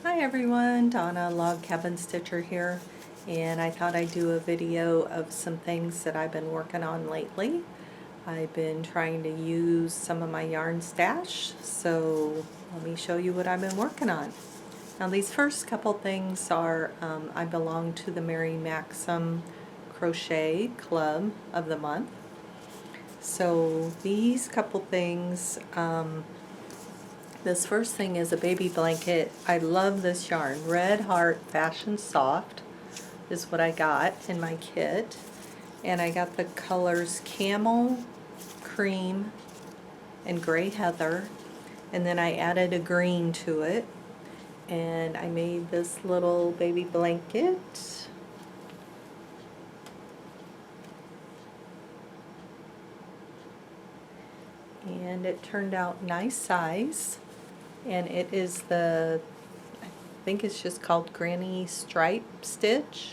Hi everyone, Donna Log Cabin Stitcher here, and I thought I'd do a video of some things that I've been working on lately. I've been trying to use some of my yarn stash, so let me show you what I've been working on. Now these first couple things are, I belong to the Mary Maxim Crochet Club of the month. So these couple things, this first thing is a baby blanket. I love this yarn. Red Heart Fashion Soft is what I got in my kit. And I got the colors Camel, Cream, and Gray Heather. And then I added a green to it. And I made this little baby blanket. And it turned out nice size. And it is I think it's just called Granny Stripe Stitch.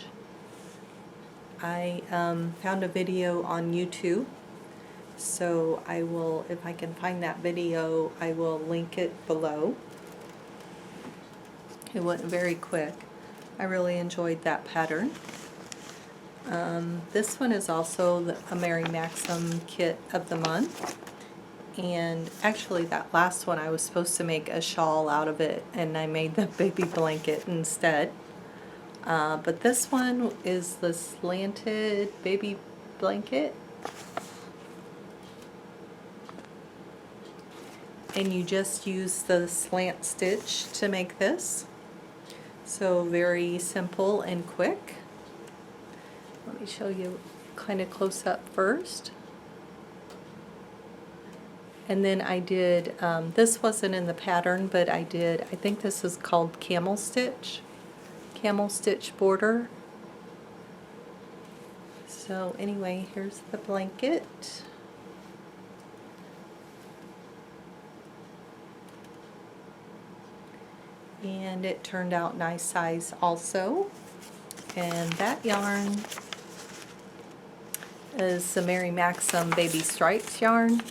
I found a video on YouTube, so I will, if I can find that video, I will link it below. It went very quick. I really enjoyed that pattern. This one is also a Mary Maxim kit of the month. And actually that last one I was supposed to make a shawl out of it, and I made the baby blanket instead. But this one is the slanted baby blanket. And you just use the slant stitch to make this. So very simple and quick. Let me show you kind of close up first. And then I did, this wasn't in the pattern, but I think this is called Camel Stitch Border. So anyway, here's the blanket. And it turned out nice size also. And that yarn is the Mary Maxim Baby Stripes yarn.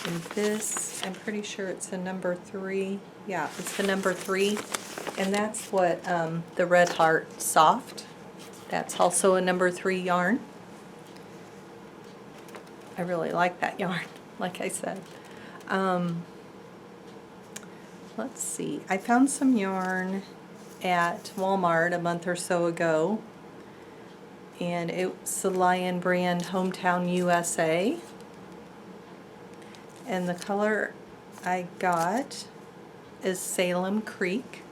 And this, I'm pretty sure it's a number 3. Yeah, it's the number 3. And that's what the Red Heart Soft. That's also a number 3 yarn. I really like that yarn, like I said. Let's see. I found some yarn at Walmart a month or so ago. And it's the Lion brand Hometown USA. And the color I got is Salem Creek.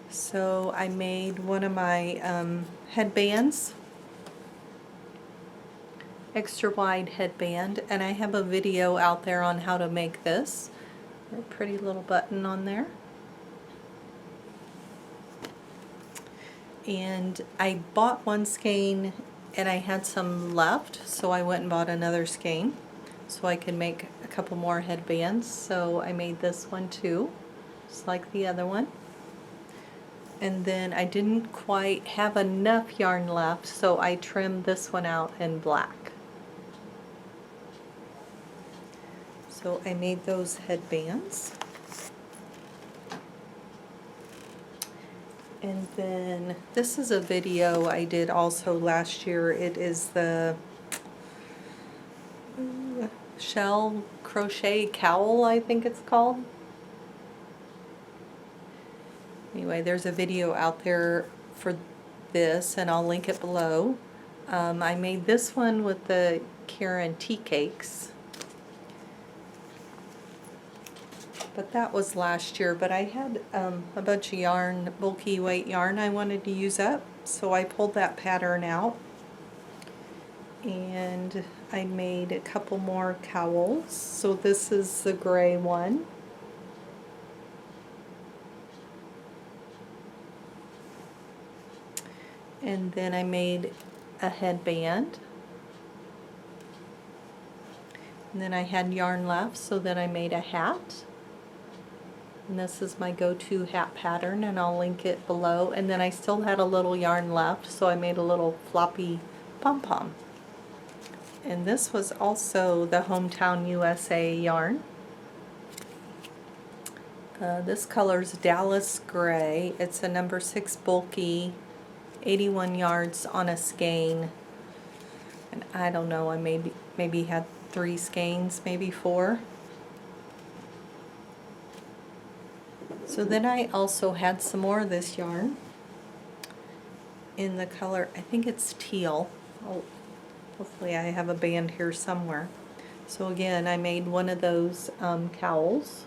So I made one of my headbands, extra wide headband, and I have a video out there on how to make this. A pretty little button on there. And I bought one skein and I had some left, so I went and bought another skein so I could make a couple more headbands. So I made this one too, just like the other one. And then I didn't quite have enough yarn left, so I trimmed this one out in black. So I made those headbands. And then this is a video I did also last year. It is the Shell Crochet Cowl, I think it's called. Anyway, there's a video out there for this, and I'll link it below. I made this one with the Karen tea cakes. But that was last year, but I had a bunch of yarn, bulky weight yarn I wanted to use up, so I pulled that pattern out. And I made a couple more cowls. So this is the gray one. And then I made a headband. And then I had yarn left, so then I made a hat. And this is my go-to hat pattern, and I'll link it below. And then I still had a little yarn left, so I made a little floppy pom-pom. And this was also the Hometown USA yarn. This color's Dallas Gray. It's a number 6 bulky, 81 yards on a skein. And I don't know, I maybe had 3 skeins, maybe 4. So then I also had some more of this yarn in the color, I think it's teal. Oh, hopefully I have a band here somewhere. So again, I made one of those cowls.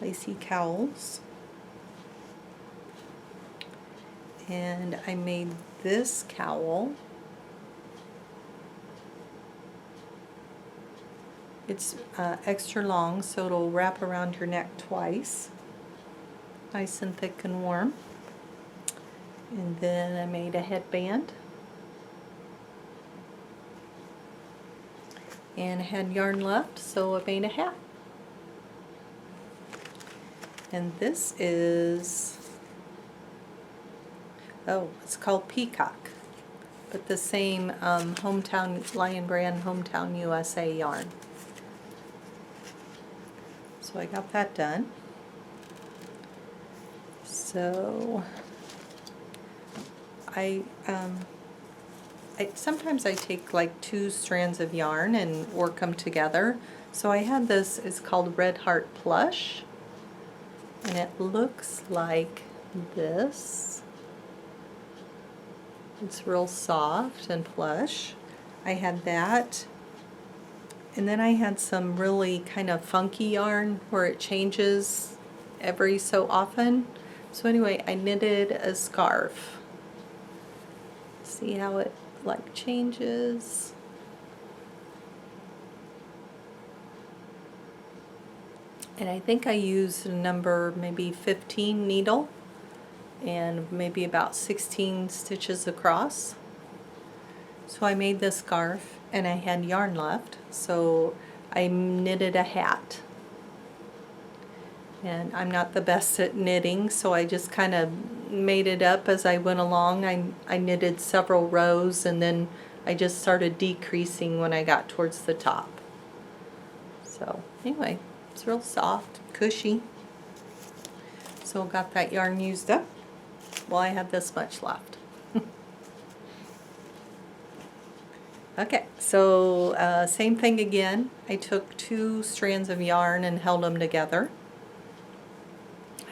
Lacy cowls, and I made this cowl. It's extra long, so it'll wrap around your neck twice, nice and thick and warm. And then I made a headband, and I had yarn left, so I made a hat. And this is, oh, it's called Peacock, but the same Hometown Lion Brand Hometown USA yarn. So I got that done. So sometimes I take like 2 strands of yarn and work them together. So I had this, it's called Red Heart Plush. And it looks like this. It's real soft and plush. I had that. And then I had some really kind of funky yarn where it changes every so often. So anyway, I knitted a scarf. See how it like changes? And I think I used a number maybe 15 needle and maybe about 16 stitches across. So I made this scarf and I had yarn left, so I knitted a hat. And I'm not the best at knitting, so I just kind of made it up as I went along. I knitted several rows and then I just started decreasing when I got towards the top. So anyway, it's real soft, cushy. So got that yarn used up. Well, I had this much left. Okay, so same thing again. I took 2 strands of yarn and held them together.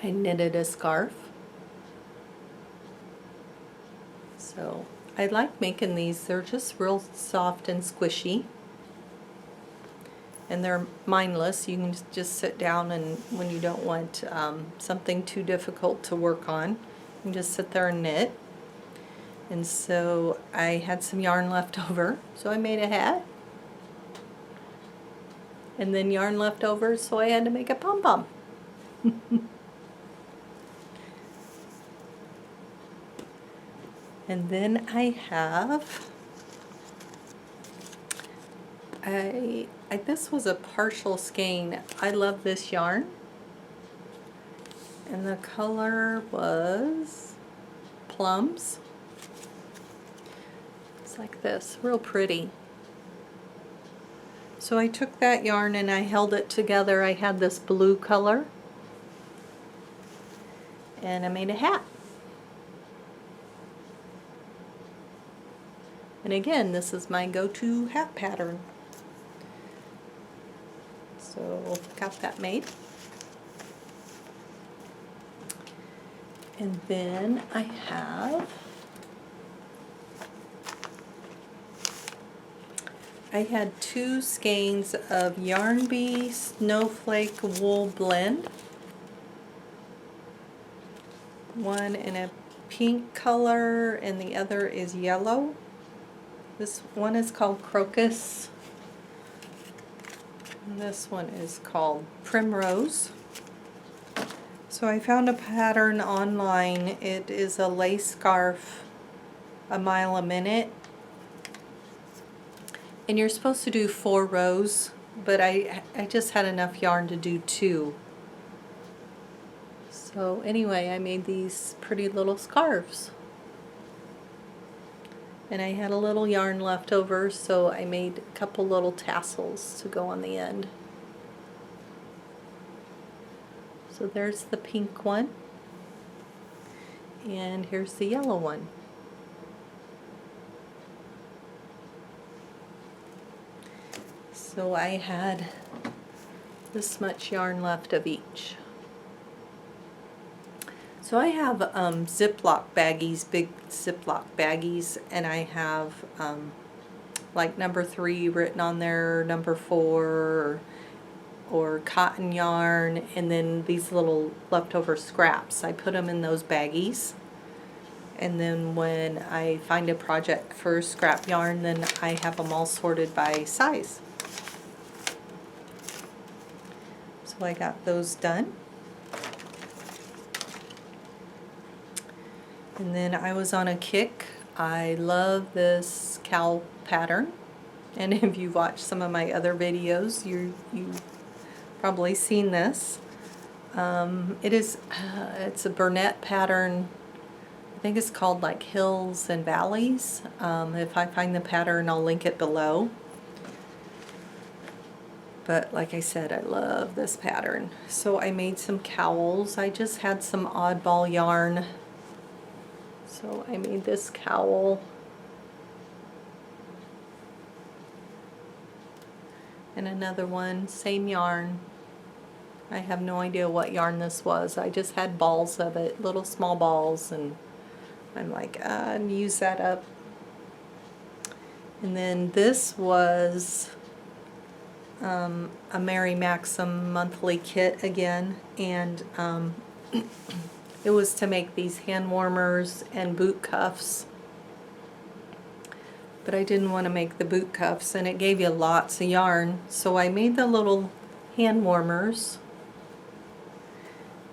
I knitted a scarf. So I like making these. They're just real soft and squishy. And they're mindless. You can just sit down, and when you don't want something too difficult to work on, you can just sit there and knit. And so I had some yarn left over, so I made a hat. And then yarn left over, so I had to make a pom-pom. And then I have, this was a partial skein. I love this yarn. And the color was plums. It's like this, real pretty. So I took that yarn and I held it together. I had this blue color. And I made a hat. And again, this is my go-to hat pattern. So got that made. And then I had 2 skeins of Yarn Bee Snowflake Wool Blend. One in a pink color and the other is yellow. This one is called Crocus. And this one is called Primrose. So I found a pattern online. It is a lace scarf, a mile a minute. And you're supposed to do 4 rows, but I just had enough yarn to do 2. So anyway, I made these pretty little scarves. And I had a little yarn left over, so I made a couple little tassels to go on the end. So there's the pink one, and here's the yellow one. So I had this much yarn left of each. So I have Ziploc baggies, big Ziploc baggies, and I have like number 3 written on there, number 4, or cotton yarn, and then these little leftover scraps. I put them in those baggies, and then when I find a project for scrap yarn, then I have them all sorted by size. So I got those done. And then I was on a kick. I love this cowl pattern, and if you've watched some of my other videos, you've probably seen this. It's a Bernat pattern. I think it's called like Hills and Valleys. If I find the pattern, I'll link it below. But like I said, I love this pattern. So I made some cowls. I just had some oddball yarn. So I made this cowl. And another one, same yarn. I have no idea what yarn this was. I just had balls of it, little small balls, and I'm like, use that up. And then this was a Mary Maxim monthly kit again, and it was to make these hand warmers and boot cuffs. But I didn't want to make the boot cuffs, and it gave you lots of yarn, so I made the little hand warmers,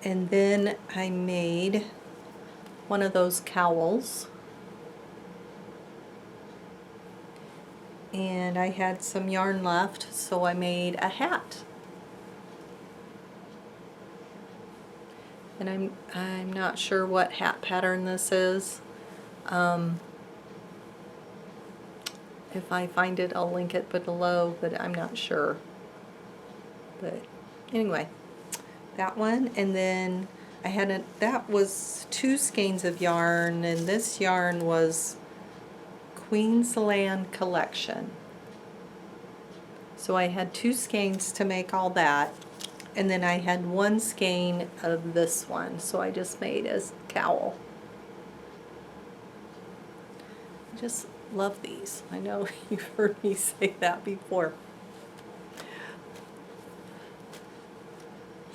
and then I made one of those cowls, and I had some yarn left, so I made a hat. And I'm not sure what hat pattern this is. If I find it, I'll link it below, but I'm not sure. But anyway, that one, and then I had that was 2 skeins of yarn, and this yarn was Queensland Collection. So I had 2 skeins to make all that, and then I had 1 skein of this one, so I just made a cowl. Just love these. I know you've heard me say that before.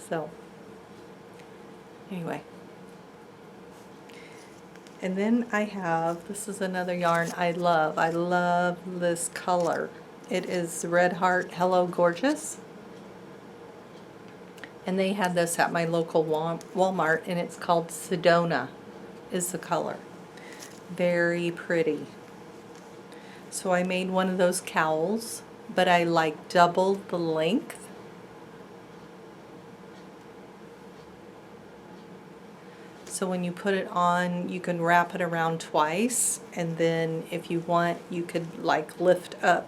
So anyway, and then I have, this is another yarn I love. I love this color. It is Red Heart Hello Gorgeous, and they had this at my local Walmart, and it's called Sedona is the color. Very pretty. So I made one of those cowls, but I like doubled the length. So when you put it on, you can wrap it around twice, and then if you want, you could like lift up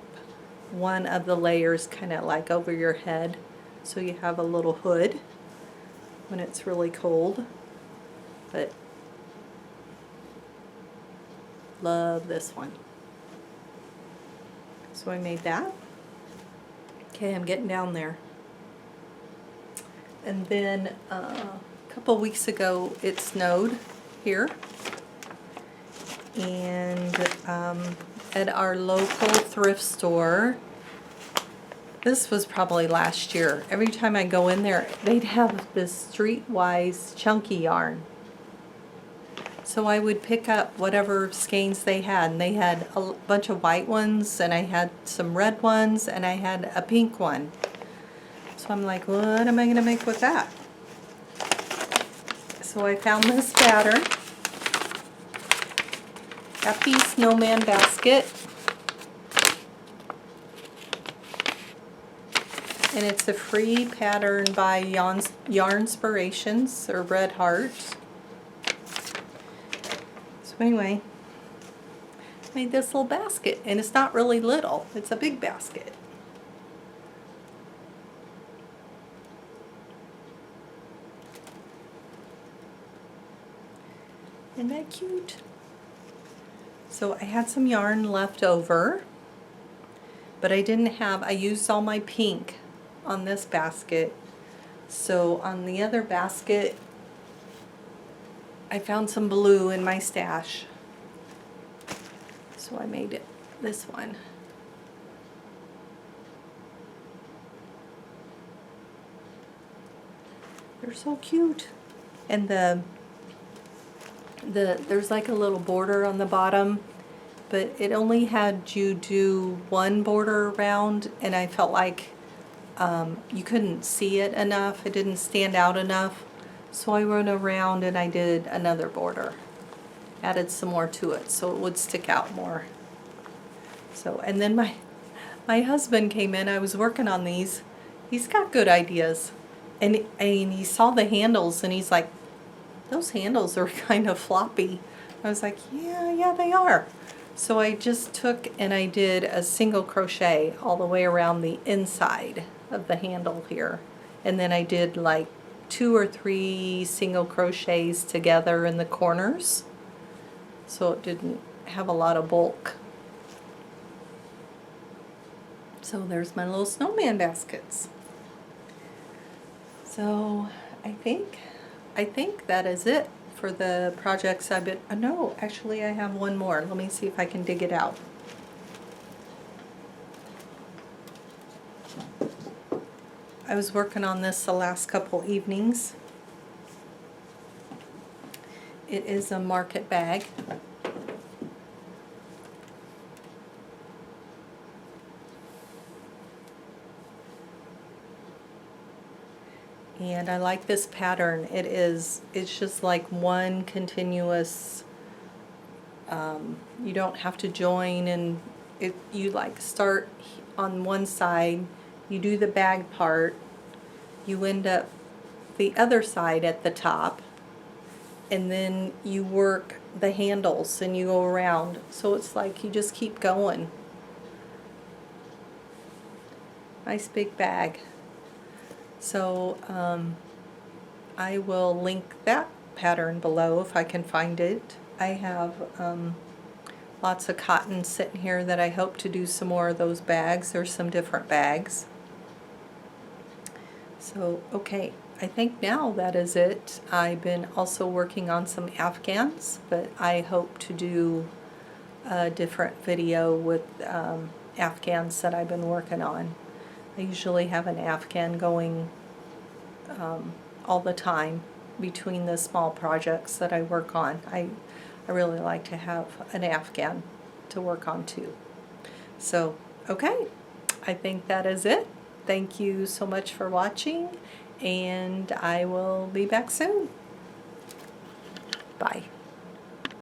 one of the layers kind of like over your head, so you have a little hood when it's really cold. But love this one. So I made that. Okay, I'm getting down there. And then a couple weeks ago it snowed here, and at our local thrift store, this was probably last year, every time I go in there they'd have this Streetwise chunky yarn. So I would pick up whatever skeins they had, and they had a bunch of white ones, and I had some red ones, and I had a pink one. So I'm like, what am I going to make with that? So I found this pattern. Got the Snowman basket. And it's a free pattern by Yarnspirations, or Red Heart. So anyway, I made this little basket, and it's not really little, it's a big basket. Isn't that cute? So I had some yarn left over, but I used all my pink on this basket. So on the other basket, I found some blue in my stash. So I made it this one. They're so cute. And there's like a little border on the bottom, but it only had you do one border around, and I felt like you couldn't see it enough. It didn't stand out enough. So I went around and I did another border. Added some more to it so it would stick out more. So, and then my husband came in. I was working on these. He's got good ideas. And he saw the handles and he's like, those handles are kind of floppy. I was like, yeah, they are. So I just took and I did a single crochet all the way around the inside of the handle here. And then I did like 2 or 3 single crochets together in the corners, so it didn't have a lot of bulk. So there's my little snowman baskets. So I think that is it for the projects I've been, no, actually I have one more. Let me see if I can dig it out. I was working on this the last couple evenings. It is a market bag. And I like this pattern. It's just like one continuous, you don't have to join, and you like start on one side, you do the bag part, you end up the other side at the top, and then you work the handles and you go around. So it's like you just keep going. Nice big bag. So I will link that pattern below if I can find it. I have lots of cotton sitting here that I hope to do some more of those bags. There's some different bags. So okay, I think now that is it. I've been also working on some Afghans, but I hope to do a different video with Afghans that I've been working on. I usually have an Afghan going all the time between the small projects that I work on. I really like to have an Afghan to work on too. So, okay, I think that is it. Thank you so much for watching, and I will be back soon. Bye.